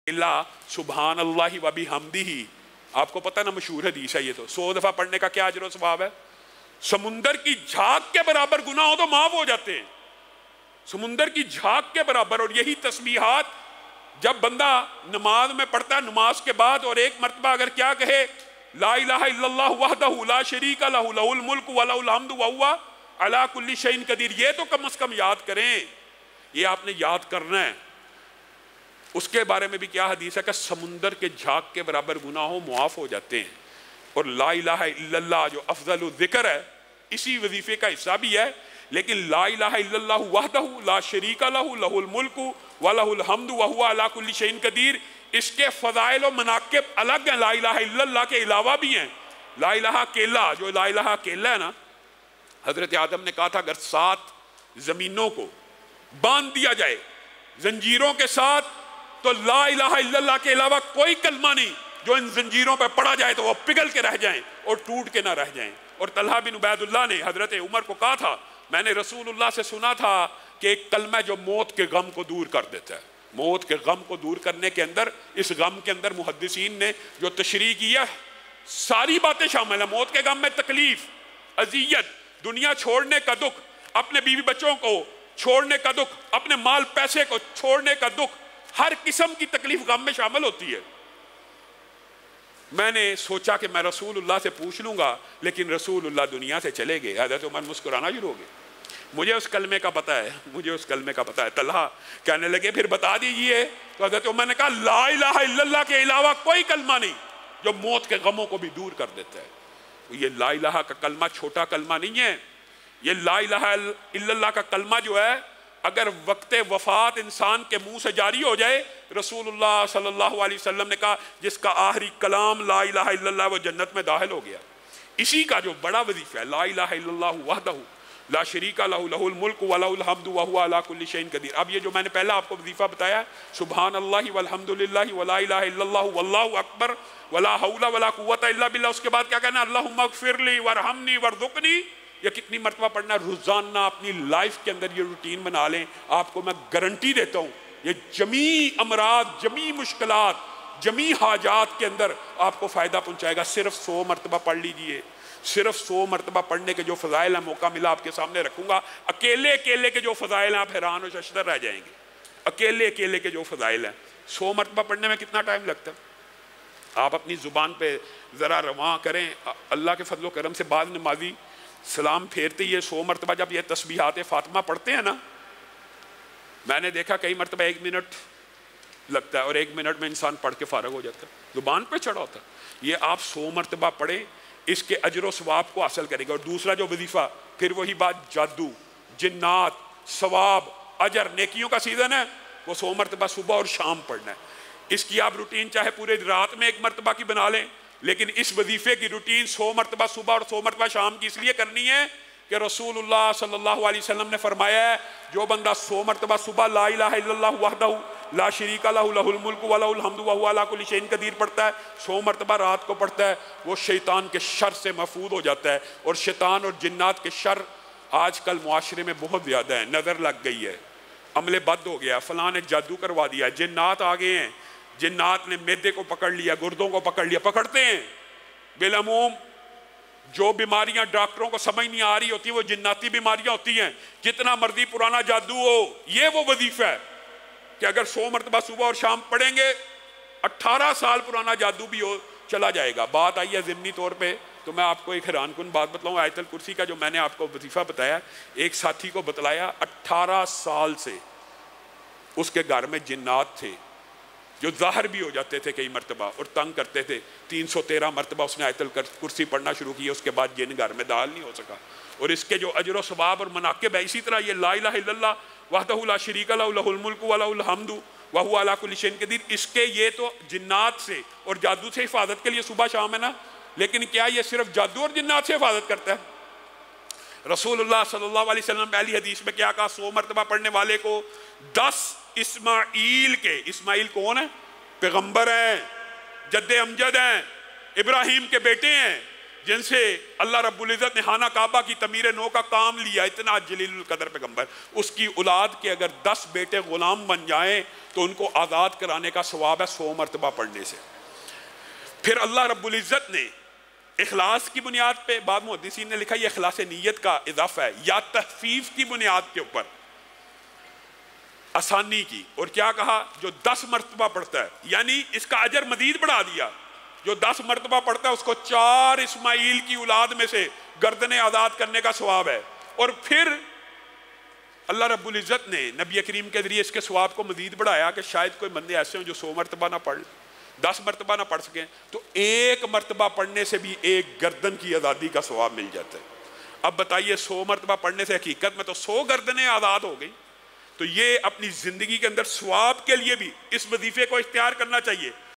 اللہ سبحان اللہ و بحمدہ، آپ کو پتہ نا مشہور حدیث ہے یہ، تو 100 دفعہ پڑھنے کا کیا اجر و ثواب ہے؟ سمندر کی جھاگ کے برابر گناہ ہو تو معاف ہو جاتے ہیں، سمندر کی جھاگ کے برابر۔ اور یہی تسبیحات جب بندہ نماز میں پڑھتا ہے، نماز کے بعد، اور ایک مرتبہ اگر کیا کہے لا الہ الا اللہ وحدہ لا شریک لہ لہ الملک و لہ الحمد وہو علی کل شیء قدیر، یہ تو کم از کم یاد کریں، یہ آپ نے یاد کرنا ہے۔ اس کے بارے میں بھی کیا حدیث ہے کہ سمندر کے جھاگ کے برابر گناہوں معاف ہو جاتے ہیں۔ اور لا الہ الا اللہ جو افضل الذکر ہے، اسی وظیفے کا حصہ بھی ہے، لیکن لا الہ الا اللہ وحدہ لا شریک لہ لہ الملک و لہ الحمد وہو علی کل شیء قدیر، اس کے فضائل و مناقب الگ ہیں، لا الہ الا اللہ کے علاوہ بھی ہیں۔ لا الہ اکیلا، جو لا الہ اکیلا ہے نا، حضرت آدم نے کہا تھا اگر 7 زمینوں کو باندھ دیا جائے زنجیروں کے ساتھ تو لا الہ الا اللہ کے علاوہ کوئی کلمہ نہیں جو ان زنجیروں پہ پڑا جائے تو وہ پگھل کے رہ جائیں اور ٹوٹ کے نہ رہ جائیں۔ اور طلحہ بن عبید اللہ نے حضرت عمر کو کہا تھا میں نے رسول اللہ سے سنا تھا کہ ایک کلمہ جو موت کے غم کو دور کر دیتا ہے، موت کے غم کو دور کرنے کے اندر، اس غم کے اندر محدثین نے جو تشریح کیا ساری باتیں شامل ہیں۔ موت کے غم میں تکلیف، اذیت، دنیا چھوڑنے کا دکھ، اپنے بیوی بچوں کو چھوڑنے کا دکھ، اپنے مال پیسے کو چھوڑنے کا دکھ، ہر قسم کی تکلیف غم میں شامل ہوتی ہے۔ میں نے سوچا کہ میں رسول اللہ سے پوچھ لوں گا، لیکن رسول اللہ دنیا سے چلے گئے۔ حضرت عمر مسکرانا شروع ہو گئے، مجھے اس کلمے کا پتہ ہے، مجھے اس کلمے کا پتہ ہے۔ طلحہ کہنے لگے پھر بتا دیجئے، تو حضرت عمر نے کہا لا الہ الا اللہ کے علاوہ کوئی کلمہ نہیں جو موت کے غموں کو بھی دور کر دیتا ہے۔ یہ لا الہ کا کلمہ چھوٹا کلمہ نہیں ہے، یہ لا الہ الا اللہ کا کلمہ جو ہے اگر وقت وفات انسان کے منہ سے جاری ہو جائے، رسول اللہ صلی اللہ علیہ وسلم نے کہا جس کا آخری کلام لا الہ الا اللہ وہ جنت میں داخل ہو گیا۔ اسی کا جو بڑا وظیفہ ہے لا الہ الا اللہ وحدہ لا شریک لہ لہ الملک و لہ الحمد وہو علی کل شیء قدیر۔ اب یہ جو میں نے پہلا آپ کو وظیفہ بتایا سبحان اللہ والحمد للہ ولا الہ الا اللہ واللہ اکبر ولا حول ولا قوت الا باللہ، اس کے بعد کیا کہنا اللہم اغفر لی وارحمنی وارزقنی، یہ کتنی مرتبہ پڑھنا ہے؟ روزانہ اپنی لائف کے اندر یہ روٹین بنا لیں، آپ کو میں گارنٹی دیتا ہوں یہ جمیع امراض، جمیع مشکلات، جمیع حاجات کے اندر آپ کو فائدہ پہنچائے گا۔ صرف 100 مرتبہ پڑھ لیجئے، صرف 100 مرتبہ پڑھنے کے جو فضائل ہیں، موقع ملا آپ کے سامنے رکھوں گا، اکیلے اکیلے کے جو فضائل ہیں آپ حیران و ششدر رہ جائیں گے۔ اکیلے اکیلے کے جو فضائل ہیں 100 مرتبہ پڑھنے میں کتنا ٹائم لگتا ہے؟ آپ اپنی زبان پہ ذرا رواں کریں۔ اللہ کے فضل و کرم سے بعض نمازی سلام پھیرتے ہی 100 مرتبہ جب یہ تسبیحات فاطمہ پڑھتے ہیں نا، میں نے دیکھا کئی مرتبہ 1 منٹ لگتا ہے اور 1 منٹ میں انسان پڑھ کے فارغ ہو جاتا ہے، زبان پہ چڑھا ہوتا ہے۔ یہ آپ 100 مرتبہ پڑھیں، اس کے اجر و ثواب کو حاصل کرے گا۔ اور دوسرا جو وظیفہ، پھر وہی بات، جادو، جنات، ثواب، اجر، نیکیوں کا سیزن ہے، وہ 100 مرتبہ صبح اور شام پڑھنا ہے۔ اس کی آپ روٹین چاہے پورے رات میں 1 مرتبہ کی بنا لیں، لیکن اس وظیفے کی روٹین 100 مرتبہ صبح اور 100 مرتبہ شام کی اس لیے کرنی ہے کہ رسول اللہ صلی اللہ علیہ وسلم نے فرمایا ہے جو بندہ 100 مرتبہ صبح لا الہ الا اللہ وحدہ لا شریک لہ لہ الملک و لہ الحمد وہو علی کل شیء قدیر پڑھتا ہے، 100 مرتبہ رات کو پڑھتا ہے، وہ شیطان کے شر سے محفوظ ہو جاتا ہے۔ اور شیطان اور جنات کے شر آج کل معاشرے میں بہت زیادہ ہیں، نظر لگ گئی ہے، عمل بد ہو گیا، فلاں نے جادو کروا دیا، جنات آ گئے ہیں، جنات نے معدے کو پکڑ لیا، گردوں کو پکڑ لیا، پکڑتے ہیں۔ بالعموم جو بیماریاں ڈاکٹروں کو سمجھ نہیں آ رہی ہوتی وہ جناتی بیماریاں ہوتی ہیں، جتنا مرضی پرانا جادو ہو، یہ وہ وظیفہ ہے کہ اگر 100 مرتبہ صبح اور شام پڑھیں گے 18 سال پرانا جادو بھی ہو چلا جائے گا۔ بات آئی ہے ضمنی طور پہ تو میں آپ کو ایک حیران کن بات بتلاؤں، آیت الکرسی کا جو میں نے آپ کو وظیفہ بتایا، ایک ساتھی کو بتلایا 18 سال سے اس کے گھر میں جنات تھے جو ظاہر بھی ہو جاتے تھے کئی مرتبہ اور تنگ کرتے تھے۔ 313 مرتبہ اس نے آیت الکرسی پڑھنا شروع کی، اس کے بعد جن گھر میں داخل نہیں ہو سکا۔ اور اس کے جو اجر و ثواب اور مناقب ہے، اسی طرح یہ لا الہ الا اللہ وحدہ لا شریک لہ لہ الملک و لہ الحمد وہو علی کل شیء قدیر، اس کے یہ تو جنات سے اور جادو سے حفاظت کے لیے صبح شام ہے نا، لیکن کیا یہ صرف جادو اور جنات سے حفاظت کرتا ہے؟ رسول اللہ صلی اللہ علیہ وسلم پہلی حدیث میں کیا کہا؟ 100 مرتبہ پڑھنے والے کو 10 اسماعیل کے، اسماعیل کون ہیں؟ پیغمبر ہیں، جد امجد ہیں، ابراہیم کے بیٹے ہیں، جن سے اللہ رب العزت نے خانہ کعبہ کی تعمیر نو کا کام لیا، اتنا جلیل القدر پیغمبر، اس کی اولاد کے اگر 10 بیٹے غلام بن جائیں تو ان کو آزاد کرانے کا ثواب ہے 100 مرتبہ پڑھنے سے۔ پھر اللہ رب العزت نے اخلاص کی بنیاد پہ، بعض محدثین نے لکھا یہ اخلاص نیت کا اضافہ ہے، یا تخفیف کی بنیاد کے اوپر آسانی کی، اور کیا کہا جو 10 مرتبہ پڑھتا ہے، یعنی اس کا اجر مزید بڑھا دیا، جو 10 مرتبہ پڑھتا ہے اس کو 4 اسماعیل کی اولاد میں سے گردنیں آزاد کرنے کا ثواب ہے۔ اور پھر اللہ رب العزت نے نبی کریم کے ذریعے اس کے ثواب کو مزید بڑھایا کہ شاید کوئی بندے ایسے ہوں جو 100 مرتبہ نہ پڑھ 10 مرتبہ نہ پڑھ سکیں، تو 1 مرتبہ پڑھنے سے بھی 1 گردن کی آزادی کا ثواب مل جاتا ہے۔ اب بتائیے 100 مرتبہ پڑھنے سے حقیقت میں تو 100 گردنیں آزاد ہو گئی۔ تو یہ اپنی زندگی کے اندر ثواب کے لیے بھی اس وظیفے کو اختیار کرنا چاہیے۔